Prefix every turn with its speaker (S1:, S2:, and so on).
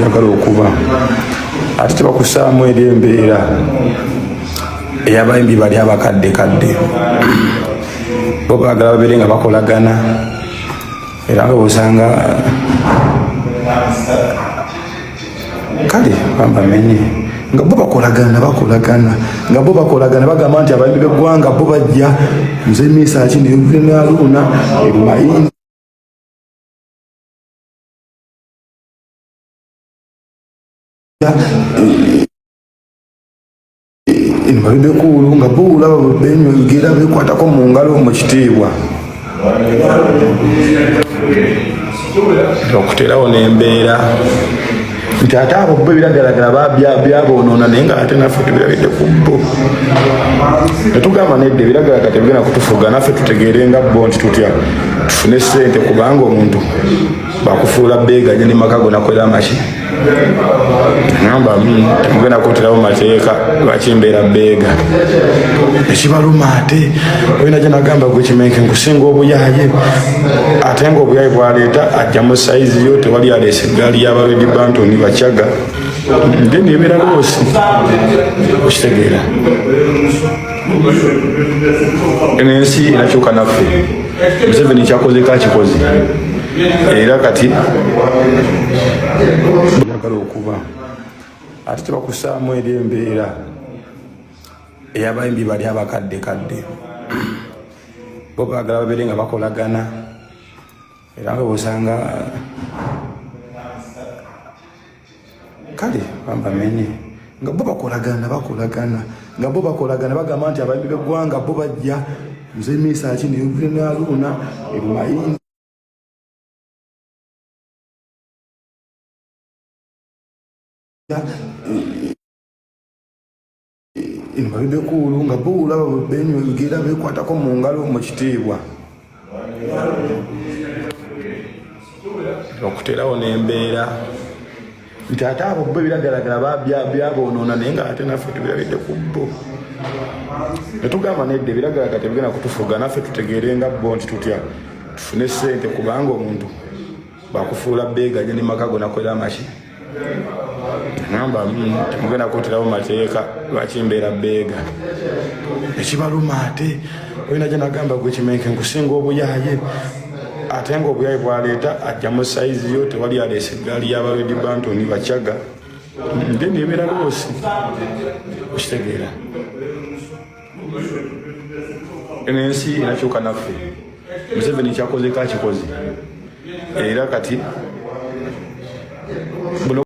S1: njagala okuba ate tebakusaamu eri embeera ey'abayimbi bali abakaddekadde bo baagala babeere nga bakolagana era nga bw'osanga kale bambamenye nga bo bakolagana nga bo bakolagana bagamba nti abayimbi b'eggwanga bo bajja nze Misaaki ne Juvenal Mayini babibekulu nga buula benyogera bekwatako mu ngalo mu kitiibwa okuterawo n'embeera nti ate abo bo ebiragalagala byaboonoona naye nga ate naffe tubirabidde ku bo netugamba nedda ebiragalagala tebigenda kutufuga naffe tutegeerenga bo nti tutya tufune ssente kubanga omuntu bakufuula beeganya ne maka gona kwera maki ngamba temugenda kuterawo mateeka lwakimbeera beega ekibaluma ate olina gye nagamba gwe Kimenke nkusinga obuyaaye ate nga obuyaaye bwaleeta ajja mu sayizi yo tewali aleese eggaali y'abalwedi bantoni Bakyaga then ebeera loosi okitegeera ensi erakyuka naffe Museveni kyakoze kakikoze era kati njagala okuba ate tebakusaamu eri embeera ey'abayimbi bali abakaddekadde bo baagala babeere nga bakolagana era nga bw'osanga kale bambamenye nga bo bakolagana nga bo bakolagana bagamba nti abayimbi b'eggwanga bo bajja nze Misaaki ne Juvenal Mayini babibekulu nga buula benyogera bekwatako mu ngalo mu kitiibwa okuterawo n'embeera nti ate abo bo ebiragalagala byaboonoona naye nga ate naffe tubirabidde ku bo netugamba nedda ebiragalagala tebigenda kutufuga naffe tutegeerenga bo nti tutya tufune ssente kubanga omuntu bakufuula beeganya ne maka gona kwera maki ngamba temugenda kuterawo mateeka lwakimbeera beega ekibaluma ate olina gye nagamba gwe Kimenke nkusinga obuyaaye ate nga obuyaaye bwaleeta ajja mu sayizi yo tewali aleese eggaali y'abalwedi bantoni Bakyaga then ebeera loosi okitegeera ensi erakyuka naffe Museveni kyakoze kakikoze era kati